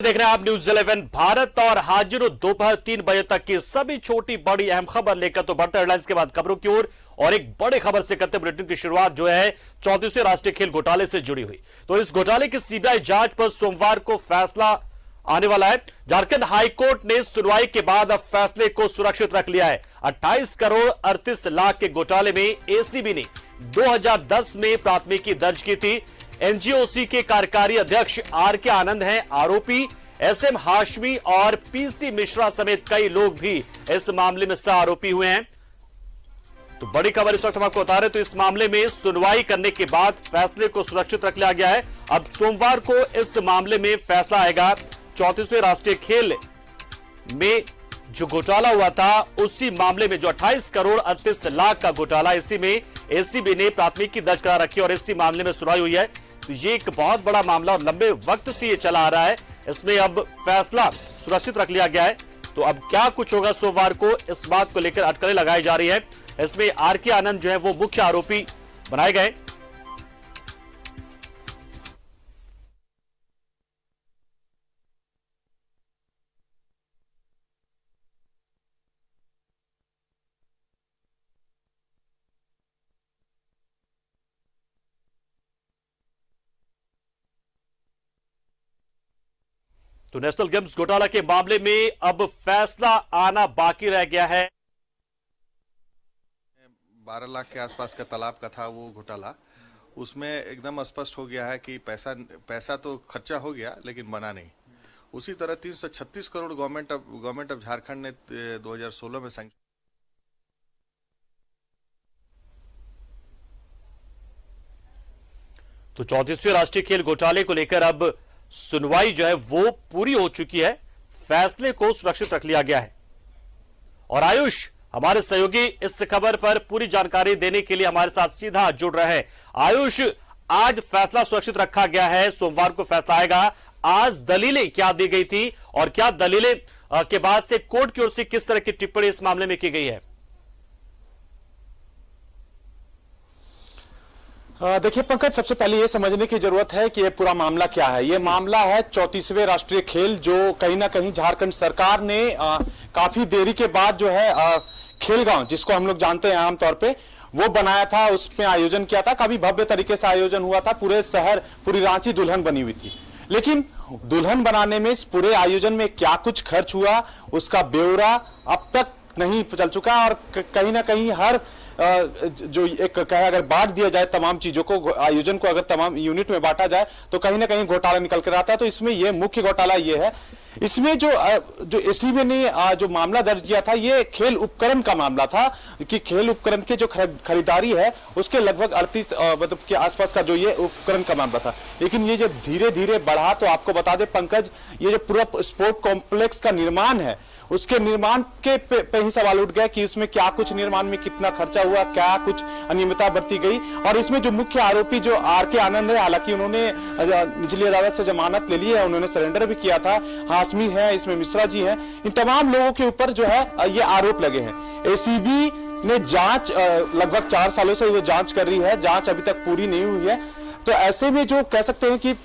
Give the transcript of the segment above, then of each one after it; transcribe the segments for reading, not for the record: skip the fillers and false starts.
देख रहे हैं आप न्यूज 11 भारत और हाजिर दोपहर 3 बजे तक की सभी छोटी बड़ी अहम खबर लेकर तो बढ़ते हेडलाइंस के बाद खबरों की ओर और एक बड़े खबर से करते बुलेटिन की शुरुआत जो है 34वें राष्ट्रीय खेल घोटाले से जुड़ी हुई। तो इस घोटाले की सीबीआई जांच पर सोमवार को फैसला आने वाला है। झारखंड हाईकोर्ट ने सुनवाई के बाद अब फैसले को सुरक्षित रख लिया है। 28 करोड़ 38 लाख के घोटाले में एसीबी ने 2010 में प्राथमिकी दर्ज की थी। एनजीओसी के कार्यकारी अध्यक्ष आर के आनंद हैं आरोपी। एसएम हाशमी और पीसी मिश्रा समेत कई लोग भी इस मामले में सह आरोपी हुए हैं। तो बड़ी खबर इस वक्त हम आपको बता रहे हैं। तो इस मामले में सुनवाई करने के बाद फैसले को सुरक्षित रख लिया गया है। अब सोमवार को इस मामले में फैसला आएगा। 34वें राष्ट्रीय खेल में जो घोटाला हुआ था उसी मामले में जो 28 करोड़ 38 लाख का घोटाला, इसी में एसीबी ने प्राथमिकी दर्ज करा रखी और इसी मामले में सुनवाई हुई है। तो ये एक बहुत बड़ा मामला और लंबे वक्त से ये चला आ रहा है। इसमें अब फैसला सुरक्षित रख लिया गया है। तो अब क्या कुछ होगा सोमवार को, इस बात को लेकर अटकलें लगाई जा रही है। इसमें आर के आनंद जो है वो मुख्य आरोपी बनाए गए। तो नेशनल गेम्स घोटाला के मामले में अब फैसला आना बाकी रह गया है। 12 लाख के आसपास का तालाब का था वो घोटाला। उसमें एकदम स्पष्ट हो गया है कि पैसा तो खर्चा हो गया लेकिन बना नहीं। उसी तरह 336 करोड़ गवर्नमेंट ऑफ झारखंड ने 2016 में सैंक्शन। तो 34वें राष्ट्रीय खेल घोटाले को लेकर अब सुनवाई जो है वो पूरी हो चुकी है। फैसले को सुरक्षित रख लिया गया है। और आयुष हमारे सहयोगी इस खबर पर पूरी जानकारी देने के लिए हमारे साथ सीधा जुड़ रहे हैं। आयुष, आज फैसला सुरक्षित रखा गया है, सोमवार को फैसला आएगा। आज दलीलें क्या दी गई थी और क्या दलीलें के बाद से कोर्ट की ओर से किस तरह की टिप्पणी इस मामले में की गई है? देखिए पंकज, सबसे पहले ये समझने की जरूरत है कि ये पूरा मामला क्या है। ये मामला है 34वें राष्ट्रीय खेल, जो कहीं ना कहीं झारखंड सरकार ने काफी देरी के बाद जो है खेल गांव, जिसको हम लोग जानते हैं आमतौर पे, वो बनाया था, उसमें आयोजन किया था। काफी भव्य तरीके से आयोजन हुआ था। पूरे शहर, पूरी रांची दुल्हन बनी हुई थी। लेकिन दुल्हन बनाने में, इस पूरे आयोजन में क्या कुछ खर्च हुआ उसका ब्यौरा अब तक नहीं चल चुका। और कहीं ना कहीं हर जो एक कहे, अगर बांट दिया जाए तमाम चीजों को, आयोजन को अगर तमाम यूनिट में बांटा जाए तो कहीं ना कहीं घोटाला निकल कर आता है। तो इसमें ये मुख्य घोटाला ये है। इसमें जो एसीबी ने जो मामला दर्ज किया था, ये खेल उपकरण का मामला था कि खेल उपकरण के जो खरीदारी है उसके लगभग 38 मतलब के आसपास का जो ये उपकरण का मामला था। लेकिन ये जो धीरे धीरे बढ़ा, तो आपको बता दें पंकज, ये जो पूरा स्पोर्ट कॉम्प्लेक्स का निर्माण है उसके निर्माण के पे ही सवाल उठ गया कि इसमें क्या कुछ निर्माण में कितना खर्चा हुआ, क्या कुछ अनियमितता बरती गई। और इसमें जो मुख्य आरोपी जो आर के आनंद है, हालांकि उन्होंने निचली अदालत से जमानत ले ली है, उन्होंने सरेंडर भी किया था। हाशमी है, इसमें मिश्रा जी हैं, इन तमाम लोगों के ऊपर जो है ये आरोप लगे हैं। एसीबी ने जांच लगभग 4 सालों से वो जांच कर रही है, जांच अभी तक पूरी नहीं हुई है। तो ऐसे में जो कह सकते हैं कि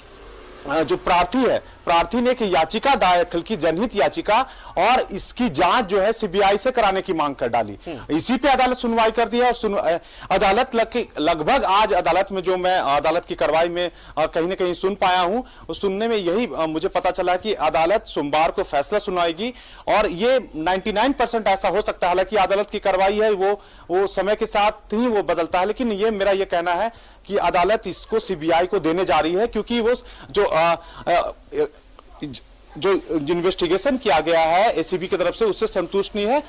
जो प्रार्थी है, प्रार्थी ने एक याचिका दाखिल की, जनहित याचिका, और इसकी जांच जो है सीबीआई से कराने की मांग कर डाली। इसी पे अदालत सुनवाई कर दी है। और अदालत लगभग आज अदालत में, जो मैं अदालत की कार्रवाई में कहीं ना कहीं सुन पाया हूं, उस सुनने में यही मुझे पता चला कि अदालत सोमवार को फैसला सुनाएगी। और ये 99% ऐसा हो सकता है, हालांकि अदालत की कार्रवाई है वो समय के साथ ही वो बदलता है, लेकिन ये मेरा ये कहना है कि अदालत इसको सीबीआई को देने जा रही है, क्योंकि वो जो इन्वेस्टिगेशन किया गया है एसीबी की तरफ से उससे संतुष्ट नहीं है।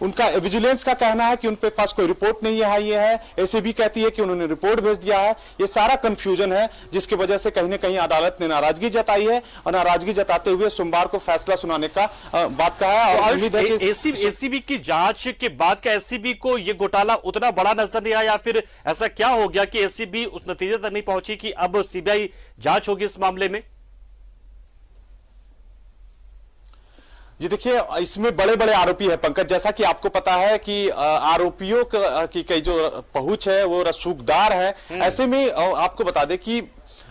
उनका विजिलेंस का कहना है कि उनके पास कोई रिपोर्ट नहीं है। ये है, एसीबी कहती है कि उन्होंने रिपोर्ट भेज दिया है। ये सारा कंफ्यूजन है, जिसकी वजह से कहीं ना कहीं अदालत ने नाराजगी जताई है और नाराजगी जताते हुए सोमवार को फैसला सुनाने का बात कहा है। और उम्मीद है कि एसीबी की जांच के बाद का एसीबी को ये घोटाला उतना बड़ा नजर नहीं आया, या फिर ऐसा क्या हो गया कि एसीबी उस नतीजे तक नहीं पहुंची कि अब सीबीआई जांच होगी इस मामले में? जी देखिए, इसमें बड़े बड़े आरोपी है पंकज। जैसा कि आपको पता है कि आरोपियों की जो पहुंच है वो रसूखदार है। ऐसे में आपको बता दें कि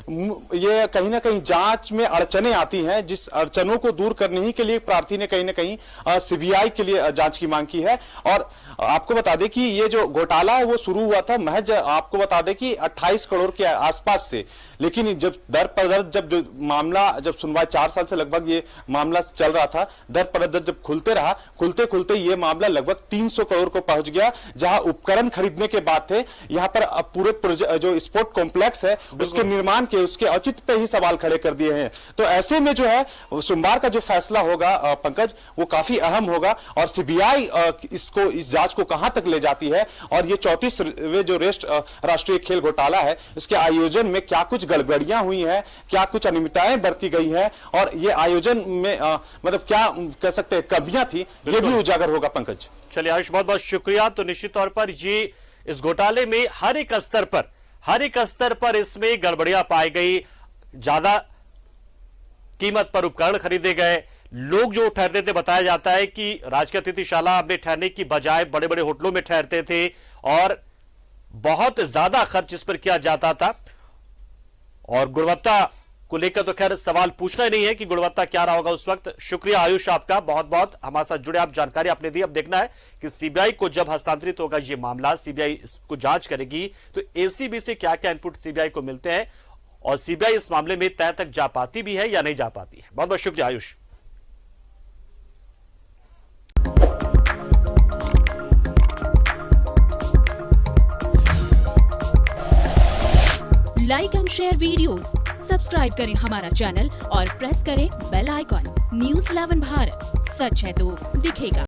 ये कहीं ना कहीं जांच में अड़चने आती हैं, जिस अड़चनों को दूर करने ही के लिए प्रार्थी ने कहीं ना कहीं सीबीआई के लिए जांच की मांग की है। और आपको बता दें कि ये जो घोटाला है वो शुरू हुआ था महज आपको बता दें कि 28 करोड़ के आसपास से, लेकिन जब दर पर दर जब जो मामला जब सुनवाई 4 साल से लगभग ये मामला चल रहा था, दर पर दर जब खुलते खुलते ये मामला लगभग 300 करोड़ को पहुंच गया। जहां उपकरण खरीदने के बाद थे, यहां पर अब पूरे जो स्पोर्ट कॉम्प्लेक्स है उसके निर्माण के उसके औचित्य पे ही सवाल खड़े कर दिए हैं। तो ऐसे में जो है सोमवार का जो फैसला होगा पंकज, वो काफी अहम होगा और सीबीआई इस जांच को कहां तक ले जाती है और ये 34वें जो राष्ट्रीय खेल घोटाला है इसके आयोजन में क्या कुछ गड़बड़ियां हुई हैं, क्या कुछ अनियमितताएं बरती गई हैं और ये आयोजन में मतलब क्या कह सकते हैं कमियां थी, ये भी उजागर होगा पंकज। चलिए आयुष, बहुत बहुत शुक्रिया। तो निश्चित तौर पर ये इस घोटाले में हर एक स्तर पर इसमें गड़बड़ियां पाई गई, ज्यादा कीमत पर उपकरण खरीदे गए, लोग जो ठहरते थे बताया जाता है कि राजकीय अतिथिशाला में ठहरने की बजाय बड़े बड़े होटलों में ठहरते थे और बहुत ज्यादा खर्च इस पर किया जाता था। और गुणवत्ता को लेकर तो खैर सवाल पूछना ही नहीं है कि गुणवत्ता क्या रहा होगा उस वक्त। शुक्रिया आयुष आपका, बहुत बहुत हमारे साथ जुड़े, आप जानकारी आपने दी। अब देखना है कि सीबीआई को जब हस्तांतरित होगा ये मामला, सीबीआई इसको जांच करेगी तो एसीबी से क्या क्या इनपुट सीबीआई को मिलते हैं और सीबीआई इस मामले में तय तक जा पाती भी है या नहीं जा पाती है। बहुत बहुत शुक्रिया Ayush. Like and share videos, subscribe करें हमारा चैनल और प्रेस करें बेल आइकॉन। न्यूज़ 11 भारत, सच है तो दिखेगा।